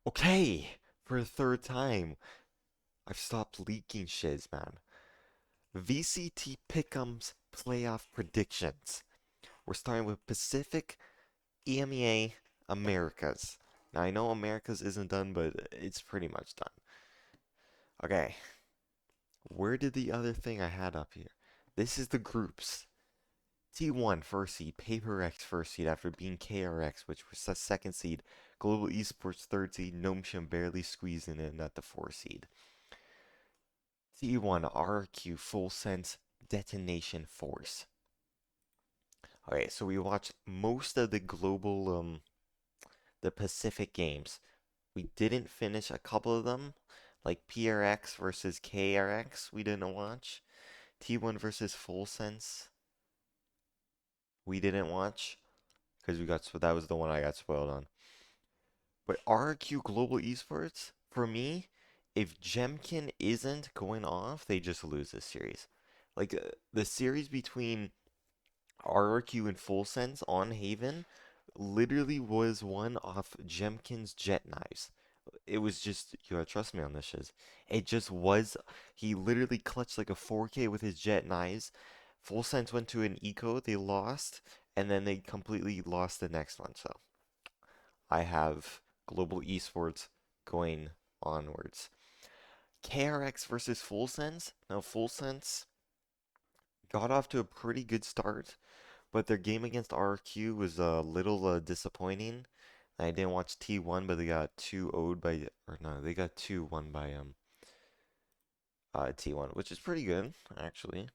Okay, for the third time, I've stopped leaking shiz, man. VCT Pick'em's playoff predictions. We're starting with Pacific, EMEA, Americas. Now I know Americas isn't done, but it's pretty much done. Okay, where did the other thing I had up here? This is the groups. T1 first seed, PaperX first seed after being KRX, which was the second seed. Global Esports third seed, Gnomesham barely squeezing in at the 4 seed. T1 RQ Full Sense Detonation Force. Okay, so we watched most of the global, the Pacific games. We didn't finish a couple of them, like PRX versus KRX, we didn't watch. T1 versus Full Sense, we didn't watch because that was the one I got spoiled on. But RQ Global Esports, for me, if Jemkin isn't going off, they just lose this series. Like the series between RRQ and Full Sense on Haven literally was won off Jemkin's jet knives. It was just, you gotta trust me on this shiz. It just was, he literally clutched like a 4K with his jet knives. Full Sense went to an eco, they lost, and then they completely lost the next one. So I have Global Esports going onwards. KRX versus Full Sense. Now Full Sense got off to a pretty good start. But their game against RQ was a little disappointing. I didn't watch T1, but they got 2-0'd by, or no, they got 2-1 by T1, which is pretty good, actually.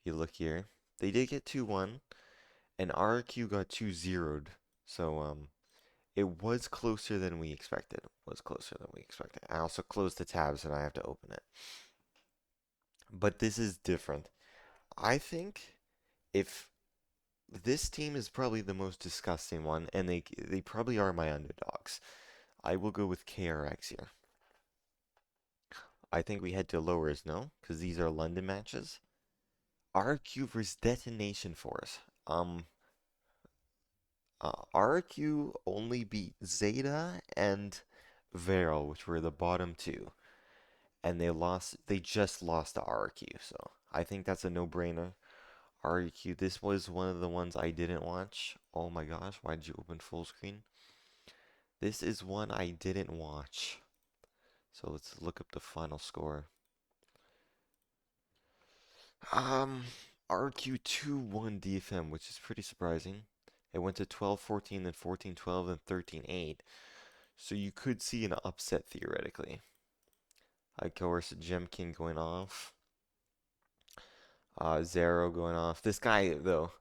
You look here. They did get 2-1, and RQ got 2-0'd. So, it was closer than we expected. Was closer than we expected. I also closed the tabs and I have to open it. But this is different. I think if this team is probably the most disgusting one, and they probably are my underdogs. I will go with KRX here. I think we head to lowers, no? Because these are London matches. RQ versus Detonation Force. RQ only beat Zeta and Vero, which were the bottom two, and They just lost to RQ, so I think that's a no-brainer. RQ, this was one of the ones I didn't watch. Oh my gosh, why did you open full screen? This is one I didn't watch. So let's look up the final score. Um, RQ 2-1 DFM, which is pretty surprising. It went to 12-14, then 14-12, then 13-8. So you could see an upset theoretically. Of course, Jemkin going off. Zero going off. This guy, though.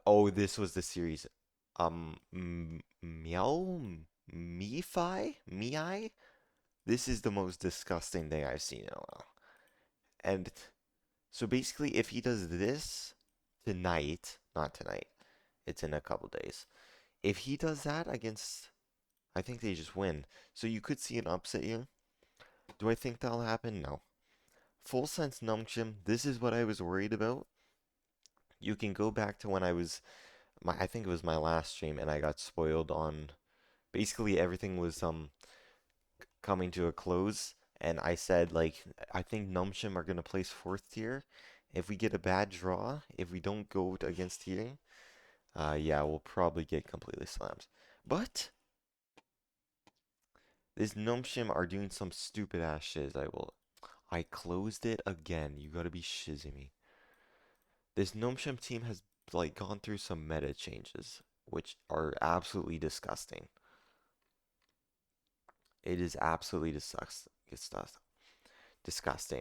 Oh, this was the series. Meow? Mei? This is the most disgusting thing I've seen in a while. And so basically, if he does this tonight, not tonight, it's in a couple days. If he does that against, I think they just win. So you could see an upset here. Do I think that'll happen? No. Full Sense Numchim, this is what I was worried about. You can go back to when I think it was my last stream, and I got spoiled on, basically everything was coming to a close, and I said, like, I think Numshim are going to place fourth tier. If we get a bad draw, if we don't go against here, yeah, we'll probably get completely slammed. But this Numshim are doing some stupid ass shiz. I closed it again. You gotta be shizzing me. This Numshim team has like gone through some meta changes, which are absolutely disgusting. It is absolutely disgusting.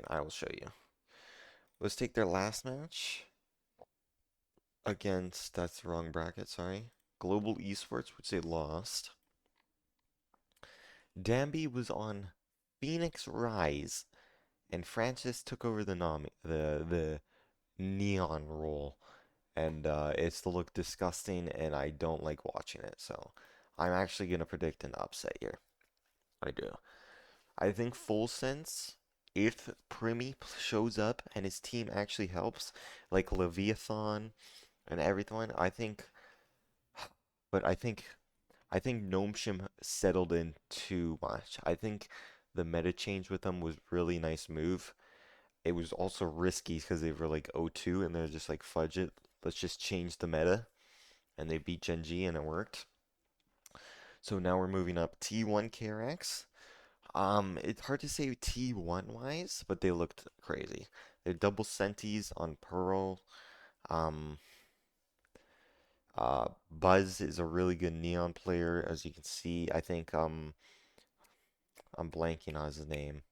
I will show you. Let's take their last match against, that's the wrong bracket, sorry. Global Esports, which they lost. Danby was on Phoenix Rise, and Francis took over the neon role, and it's looked disgusting, and I don't like watching it. So I'm actually gonna predict an upset here. I do. I think Full Sense, if Primi shows up and his team actually helps, like Leviathan and everything, I think, but I think Gnomeshim settled in too much. I think the meta change with them was really nice move. It was also risky because they were like 0-2 and they're just like fudge it. Let's just change the meta. And they beat Gen G and it worked. So now we're moving up T1 KRX. It's hard to say T1 wise, but they looked crazy. They're double centis on Pearl. Um, Buzz is a really good Neon player, as you can see. I think I'm blanking on his name.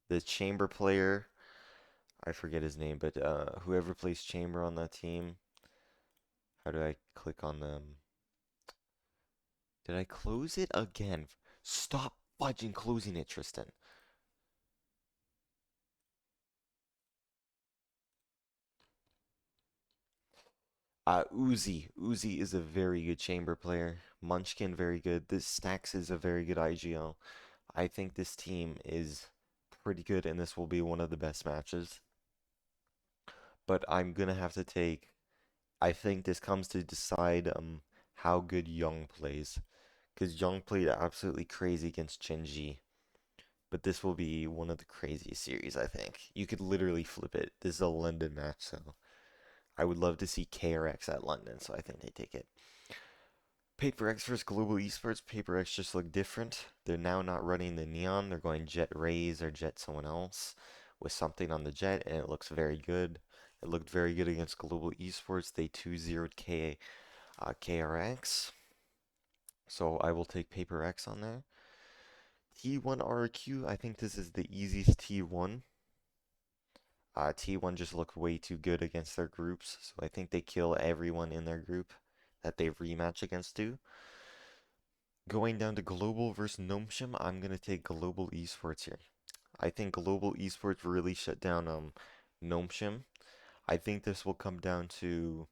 The Chamber player, I forget his name, but whoever plays Chamber on that team. How do I click on them? Did I close it again? Stop fudging closing it, Tristan. Uzi. Uzi is a very good chamber player. Munchkin, very good. This Stacks is a very good IGL. I think this team is pretty good, and this will be one of the best matches. But I'm gonna have to take. I think this comes to decide how good Young plays, because Young played absolutely crazy against Chenji. But this will be one of the craziest series, I think. You could literally flip it. This is a London match, so I would love to see KRX at London, so I think they take it. PaperX versus Global Esports. PaperX just look different. They're now not running the Neon. They're going Jet Rays or Jet someone else with something on the Jet, and it looks very good. It looked very good against Global Esports. They 2-0'd KRX. So I will take PaperX on there. T1 RQ. I think this is the easiest T1. T1 just looked way too good against their groups, so I think they kill everyone in their group that they rematch against too. Going down to Global versus Gnomeshim, I'm gonna take Global Esports here. I think Global Esports really shut down Gnomeshim. I think this will come down to,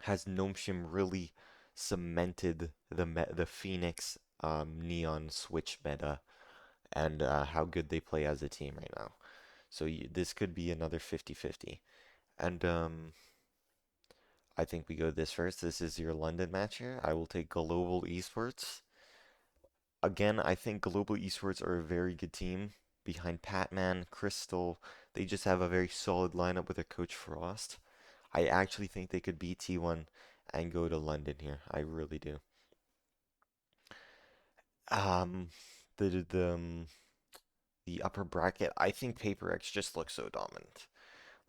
has Gnomeshim really cemented the Phoenix Neon Switch meta and how good they play as a team right now. So this could be another 50-50. And I think we go this first. This is your London match here. I will take Global Esports. Again, I think Global Esports are a very good team behind Patman, Crystal. They just have a very solid lineup with their coach Frost. I actually think they could beat T1 and go to London here. I really do. Um, the the upper bracket, I think PaperX just looks so dominant.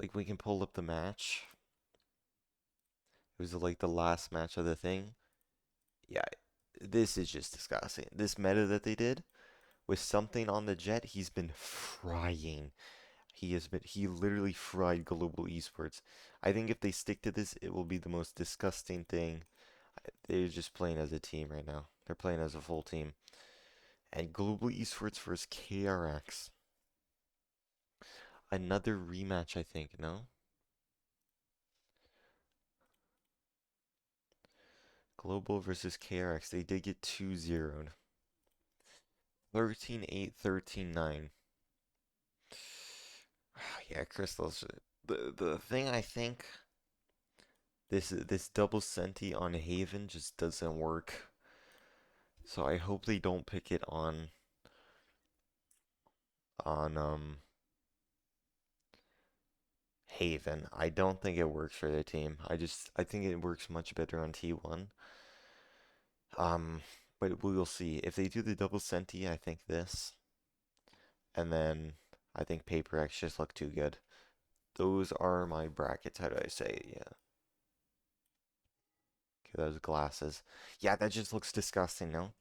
Like we can pull up the match. It was like the last match of the thing. Yeah, this is just disgusting. This meta that they did with something on the Jet, he's been frying. He literally fried Global Esports. I think if they stick to this, it will be the most disgusting thing. They're just playing as a team right now. They're playing as a full team. And Global Esports versus KRX. Another rematch, I think, no? Global versus KRX. They did get 2-0'd. 13-8, 13-9. Yeah, Crystals. The thing I think, this double senti on Haven just doesn't work. So I hope they don't pick it on Haven. I don't think it works for their team. I think it works much better on T1. Um, but we will see. If they do the double senti, I think this. And then I think Paper X just look too good. Those are my brackets. How do I say it? Yeah. Okay, those glasses. Yeah, that just looks disgusting, no?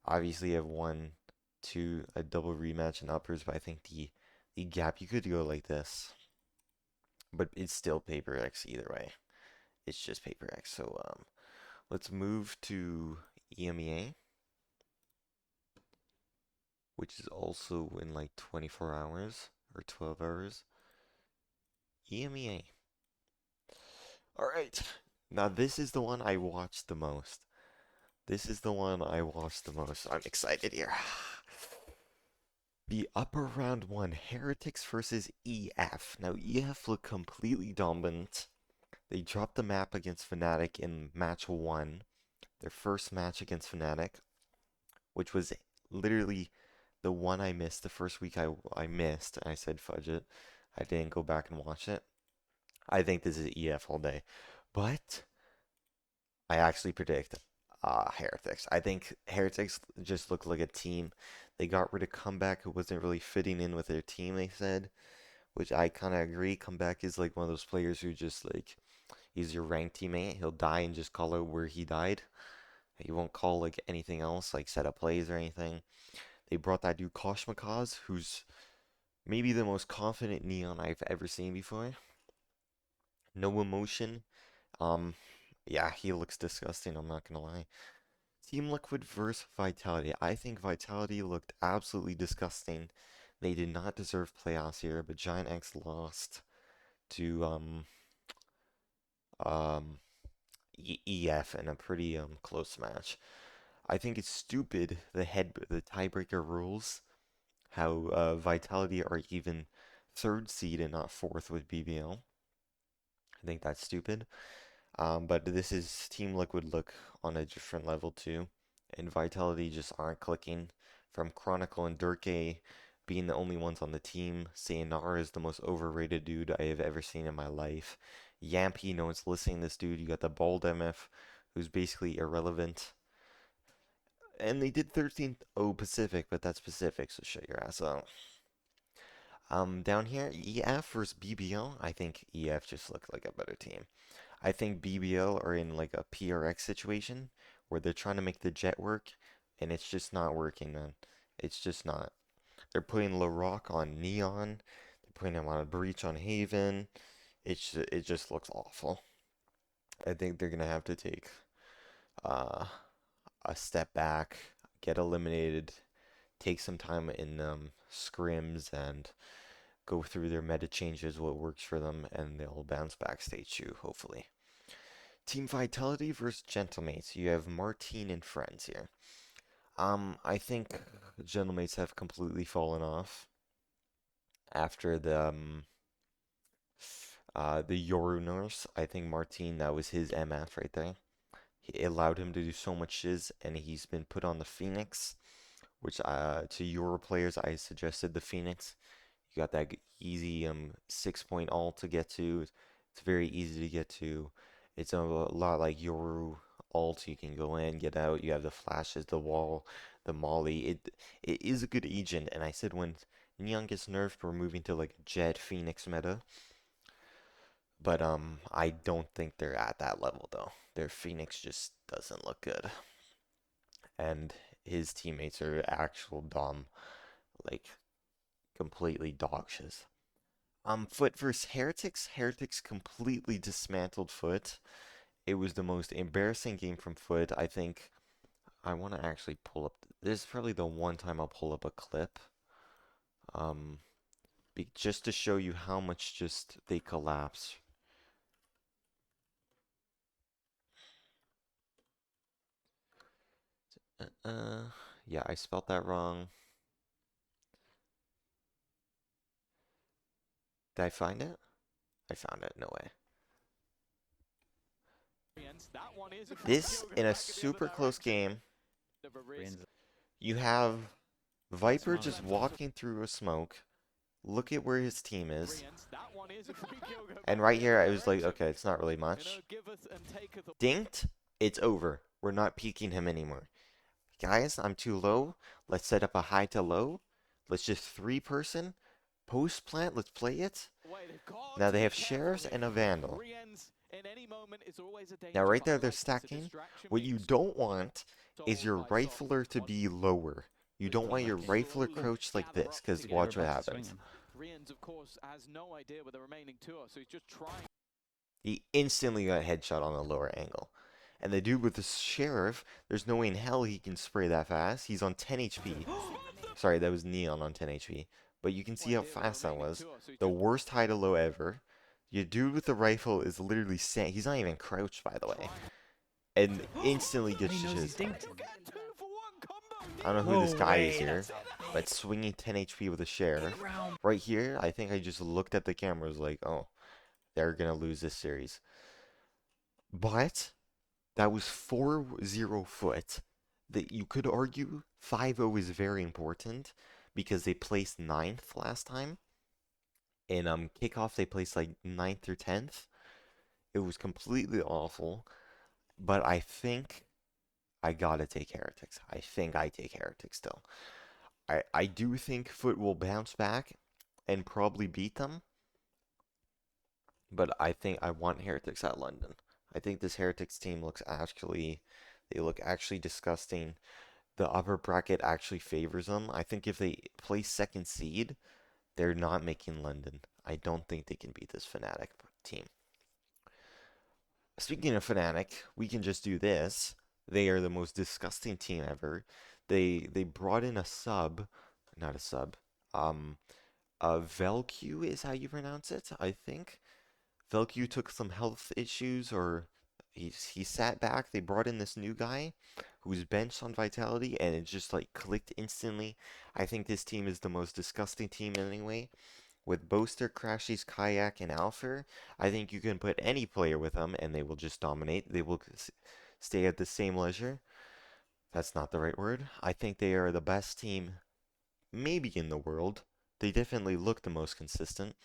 Obviously, you have one, two, a double rematch and uppers, but I think the gap, you could go like this. But it's still Paper X either way. It's just Paper X. So let's move to EMEA, which is also in like 24 hours or 12 hours. EMEA. All right. Now this is the one I watched the most. This is the one I watched the most. I'm excited here. The upper round one, Heretics versus EF. Now EF look completely dominant. They dropped the map against Fnatic in match one. their first match against Fnatic, which was literally the one I missed the first week I missed. I said fudge it. I didn't go back and watch it. I think this is EF all day. But I actually predict Heretics. I think Heretics just look like a team. They got rid of Comeback, who wasn't really fitting in with their team, they said, which I kind of agree. Comeback is like one of those players who just like, he's your ranked teammate. He'll die and just call out where he died. He won't call like anything else, like set up plays or anything. They brought that dude Koshmakaz, who's maybe the most confident Neon I've ever seen before. No emotion. Um, yeah, he looks disgusting, I'm not gonna lie. Team Liquid versus Vitality. I think Vitality looked absolutely disgusting. They did not deserve playoffs here, but Giant X lost to um EF in a pretty close match. I think it's stupid the tiebreaker rules. How Vitality are even third seed and not fourth with BBL. I think that's stupid. But this is Team Liquid look on a different level too. And Vitality just aren't clicking. From Chronicle and Durkay being the only ones on the team, Sayonara is the most overrated dude I have ever seen in my life. Yampy, no one's listening to this dude. You got the bald MF, who's basically irrelevant. And they did 13-0 Pacific, but that's Pacific, so shut your ass up. Down here, EF versus BBL. I think EF just looked like a better team. I think BBL are in like a PRX situation where they're trying to make the jet work, and it's just not working, man. It's just not. They're putting LaRock on Neon. They're putting him on a Breach on Haven. It just looks awful. I think they're gonna have to take uh, a step back, get eliminated, take some time in scrims, and go through their meta changes, what works for them, and they'll bounce back stage 2, hopefully. Team Vitality versus Gentlemates. You have Martine and friends here. I think Gentlemates have completely fallen off after the Yoru nurse. I think Martine, that was his MF right there. It allowed him to do so much shiz, and he's been put on the Phoenix, which to Euro players I suggested the Phoenix. You got that easy 6-point ult to get to. It's very easy to get to. It's a lot like Yoru ult. You can go in, get out. You have the flashes, the wall, the molly. It is a good agent. And I said when Neon gets nerfed, we're moving to like Jet Phoenix meta. But I don't think they're at that level though. Their Phoenix just doesn't look good. And his teammates are actual dumb, like completely dog shiz. Foot versus Heretics. Heretics completely dismantled Foot. It was the most embarrassing game from Foot. I think I want to actually pull up. This is probably the one time I'll pull up a clip. Um, just to show you how much just they collapse. Yeah, I spelled that wrong. Did I find it? I found it. No way. This in a super close game. You have Viper just walking through a smoke. Look at where his team is. And right here, I was like, okay, it's not really much. Dinked, it's over. We're not peeking him anymore. Guys, I'm too low. Let's set up a high to low. Let's just 3-person. Post plant, let's play it. Now they have Sheriffs and a Vandal. Now right there, they're stacking. What you don't want is your rifler to be lower. You don't want your rifler crouched like this, because watch what happens. He instantly got headshot on the lower angle. And the dude with the Sheriff, there's no way in hell he can spray that fast. He's on 10 HP. Sorry, that was Neon on 10 HP. But you can see how fast that was. The worst high to low ever. Your dude with the rifle is literally saying, he's not even crouched, by the way. And instantly gets shizzed. I don't know who this guy is here, but swinging 10 HP with a Sheriff. Right here, I think I just looked at the camera, was like, oh, they're going to lose this series. But that was 4-0 foot. That you could argue 5-0 is very important because they placed ninth last time. In kickoff they placed like ninth or 10th. It was completely awful, but I think I gotta take Heretics. I think I take Heretics still. I do think Foot will bounce back and probably beat them, but I think I want Heretics at London. I think this Heretics team looks actually, they look actually disgusting. The upper bracket actually favors them. I think if they play second seed, they're not making London. I don't think they can beat this Fnatic team. Speaking of Fnatic, we can just do this. They are the most disgusting team ever. They brought in a sub, not a sub. Um, Velq is how you pronounce it, I think. Velq took some health issues, or he sat back. They brought in this new guy who's benched on Vitality, and it just like clicked instantly. I think this team is the most disgusting team anyway. With Boaster, Crashies, Kayak, and Alpha, I think you can put any player with them, and they will just dominate. They will stay at the same leisure. That's not the right word. I think they are the best team, maybe in the world. They definitely look the most consistent.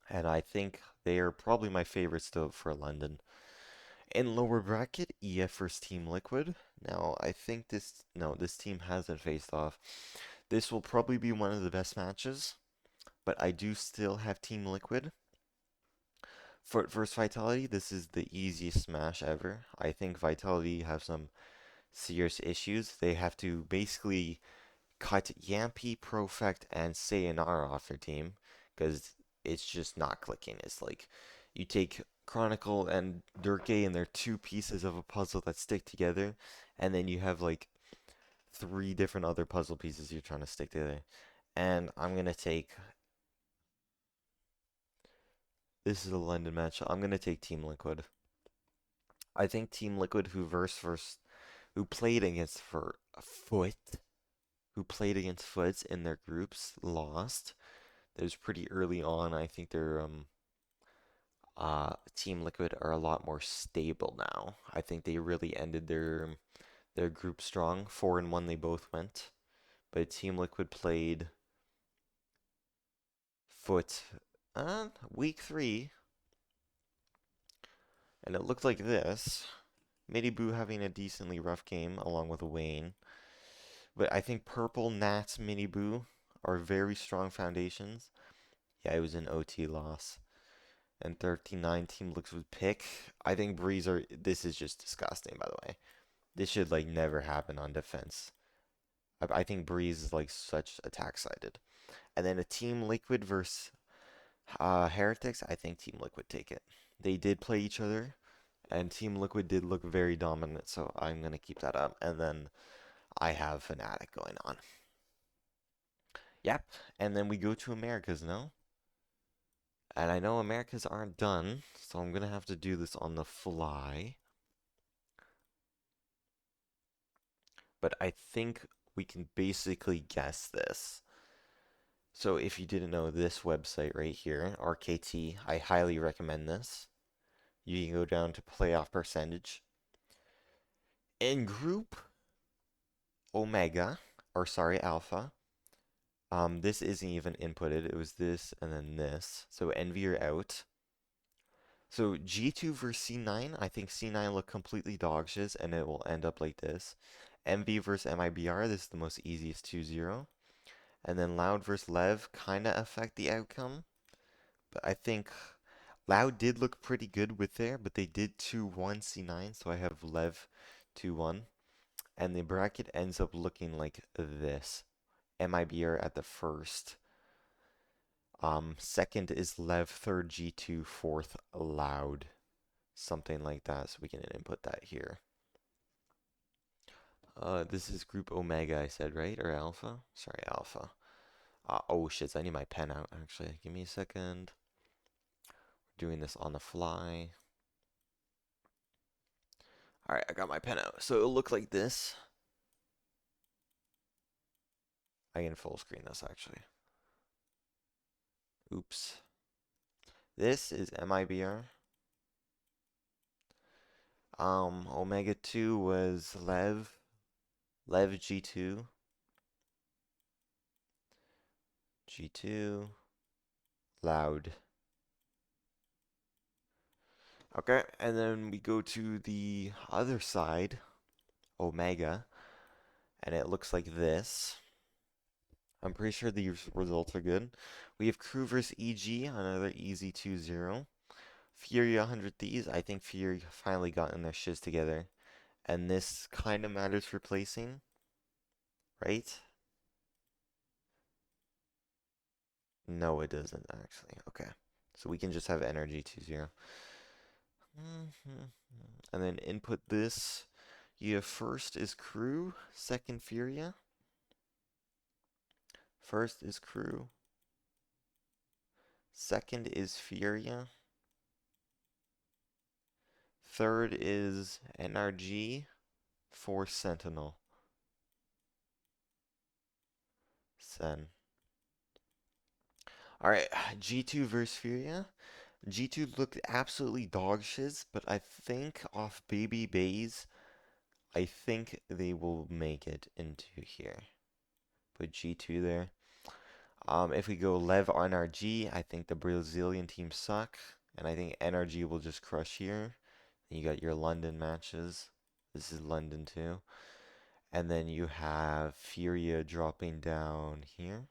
And I think they are probably my favorites still for London. In lower bracket, EF versus Team Liquid. Now, I think this team hasn't faced off. This will probably be one of the best matches, but I do still have Team Liquid. For versus Vitality, this is the easiest smash ever. I think Vitality have some serious issues. They have to basically cut Yampy, Profect, and Sayonara off their team because it's just not clicking. It's like you take Chronicle and Durkay and they're two pieces of a puzzle that stick together, and then you have like three different other puzzle pieces you're trying to stick together. And I'm gonna take this is a London match. I'm gonna take Team Liquid. I think Team Liquid who played against for Foot, who played against Foots in their groups, lost. That was pretty early on. I think their Team Liquid are a lot more stable now. I think they really ended their group strong. 4-1 they both went. But Team Liquid played Foot week 3, and it looked like this. Midiboo having a decently rough game along with Wayne. But I think Purple, Nats, Midiboo are very strong foundations. Yeah, it was an OT loss. And 39 team looks with pick. I think Breeze are. This is just disgusting, by the way. This should like never happen on defense. I think Breeze is like such attack sided. And then a Team Liquid versus Heretics. I think Team Liquid take it. They did play each other, and Team Liquid did look very dominant. So I'm gonna keep that up. And then I have Fnatic going on. Yep. And then we go to Americas now. And I know Americas aren't done, so I'm gonna have to do this on the fly. But I think we can basically guess this. So if you didn't know this website right here, RKT, I highly recommend this. You can go down to playoff percentage. In group Omega, or sorry, Alpha, this isn't even inputted. It was this and then this. So Envy are out. So G2 versus C9, I think C9 look completely dog shit, and it will end up like this. Envy versus MIBR, this is the most easiest 2-0. And then Loud versus Lev kind of affect the outcome. But I think Loud did look pretty good with there, but they did 2-1 C9, so I have Lev 2-1. And the bracket ends up looking like this. MIBR at the first. Second is Lev, third G2, fourth Loud. Something like that, so we can input that here. This is group Omega, I said, right? Or Alpha? Sorry, Alpha. Oh shit, I need my pen out, actually. Give me a second. We're doing this on the fly. Alright, I got my pen out. So it'll look like this. I can full screen this, actually. Oops. This is MIBR. Omega 2 was Lev G2, G2, Loud. Okay, and then we go to the other side, Omega, and it looks like this. I'm pretty sure these results are good. We have Crew vs EG, another easy 2-0. Fury 100 Thieves, I think Fury finally gotten their shiz together. And this kind of matters for placing, right? No, it doesn't actually. Okay. So we can just have energy 2-0. And then input this. You have first is Crew, second Furia. First is Crew. Second is Furia. Third is NRG. Fourth Sentinel. Sen. Alright, G2 versus Furia. G2 looked absolutely dog shiz, but I think off Baby Bays, I think they will make it into here. Put G2 there. If we go Lev NRG, I think the Brazilian teams suck, and I think NRG will just crush here. And you got your London matches. This is London too. And then you have Furia dropping down here.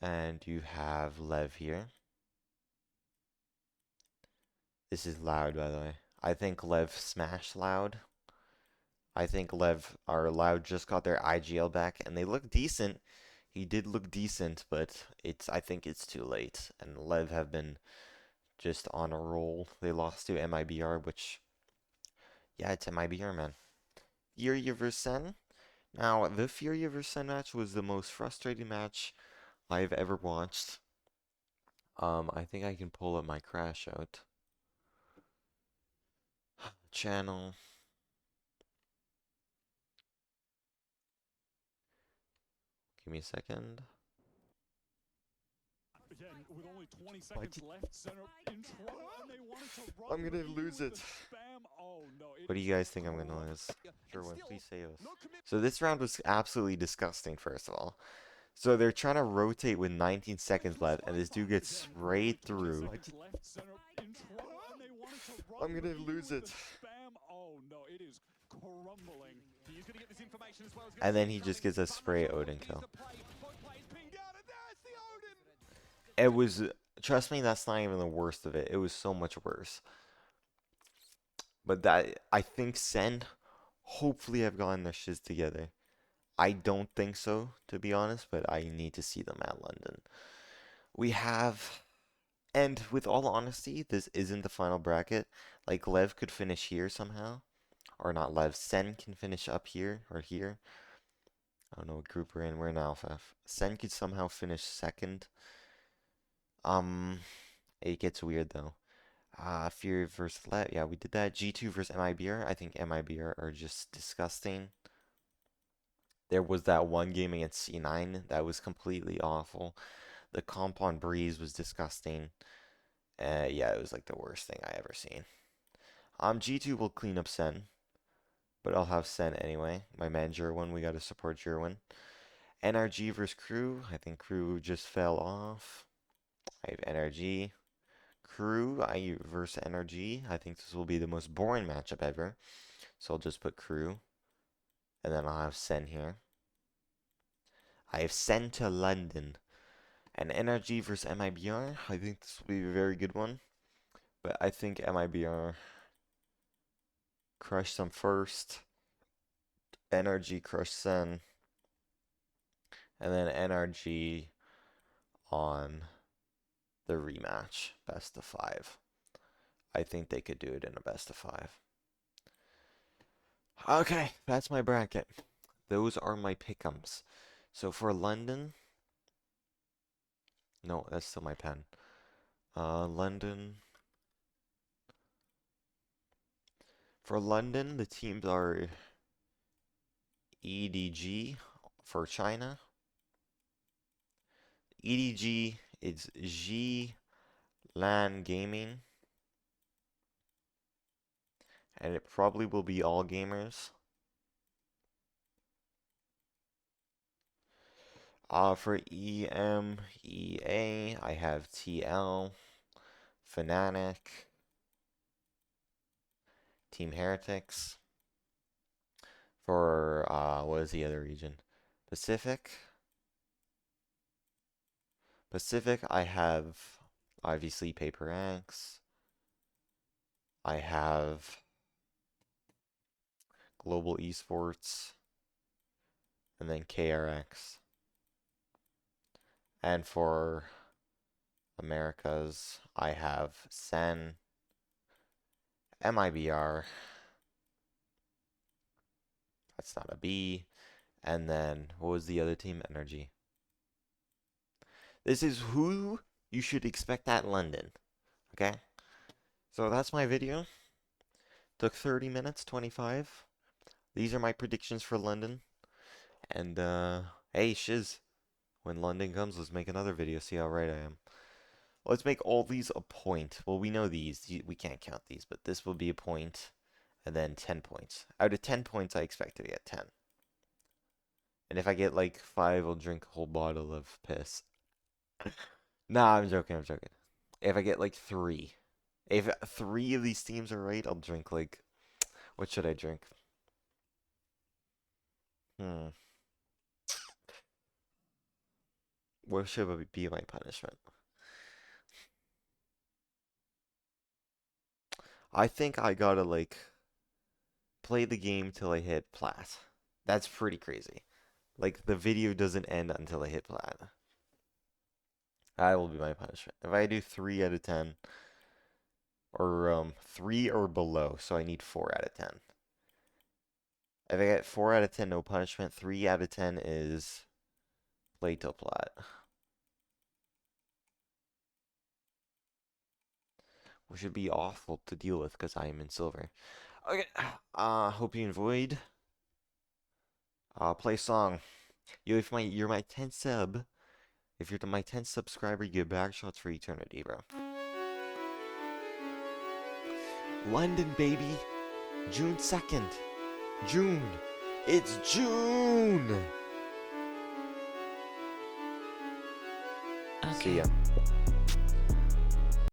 And you have Lev here. This is Loud, by the way. I think Lev smashed Loud. I think Lev or Loud just got their IGL back, and they look decent. He did look decent, but I think it's too late. And Lev have been just on a roll. They lost to MIBR, which, yeah, it's MIBR, man. Furia vs Sen. Now, the Furia vs Sen match was the most frustrating match I've ever watched. I think I can pull up my crash out. Channel. Give me a second. Again, with only 20 seconds left, center in trouble, and they wanted to run. I'm gonna lose it. Oh, no, What do you guys think I'm gonna lose? Sherwin, please save us. So this round was absolutely disgusting, first of all. So they're trying to rotate with 19 seconds left, and this dude gets sprayed through. I'm gonna lose it. Oh, no, it is crumbling. He's gonna get this information as well. And then he just gets a spray Odin kill. It was, trust me, that's not even the worst of it. It was so much worse. But that, I think Sen, hopefully have gotten their shiz together. I don't think so, to be honest, but I need to see them at London. We have, and with all honesty, this isn't the final bracket. Like, Lev could finish here somehow. Or not Lev, Sen can finish up here, or here. I don't know what group we're in. We're in Alpha F. Sen could somehow finish second. It gets weird though. Fury versus Let. Yeah, we did that. G2 versus MIBR. I think MIBR are just disgusting. There was that one game against C9 that was completely awful. The comp on Breeze was disgusting. Yeah, it was like the worst thing I ever seen. G2 will clean up Sen, but I'll have Sen anyway. My man Jerwin, we gotta support Jerwin. NRG versus Crew. I think Crew just fell off. I have NRG. Crew I versus NRG. I think this will be the most boring matchup ever. So I'll just put Crew. And then I'll have Sen here. I have Sen to London. And NRG versus MIBR. I think this will be a very good one. But I think MIBR crush them first. NRG crush Sen. And then NRG on the rematch. Best of 5. I think they could do it in a best of 5. Okay, that's my bracket. Those are my pick'ems. So for London, no, that's still my pen. London. For London, the teams are EDG for China. EDG is G Lan Gaming. And it probably will be all gamers. For EMEA, I have TL, Fnatic, Team Heretics. For, what is the other region? Pacific. Pacific, I have obviously Paper X. I have Global Esports, and then KRX. And for Americas, I have Sen, MIBR, that's not a B, and then what was the other team? Energy. This is who you should expect at London, okay? So that's my video. Took 30 minutes, 25. These are my predictions for London. And, hey, shiz. When London comes, let's make another video, see how right I am. Let's make all these a point. Well, we know these. We can't count these, but this will be a point, and then 10 points. Out of 10 points, I expect to get 10. And if I get like 5, I'll drink a whole bottle of piss. Nah, I'm joking, I'm joking. If I get like 3. If 3 of these teams are right, I'll drink like... What should I drink? Hmm. What should be my punishment? I think I gotta like play the game till I hit plat. That's pretty crazy. Like the video doesn't end until I hit plat. That will be my punishment. If I do 3 out of 10 or 3 or below, so I need 4 out of 10. If I get 4 out of 10, no punishment. 3 out of 10 is play till plat. Which should be awful to deal with because I am in silver. Okay, hope you enjoyed. Play song. If you're my 10th sub, if you're my 10th subscriber, you get back shots for eternity, bro. London, baby. June 2nd. June. It's June. Okay. See ya.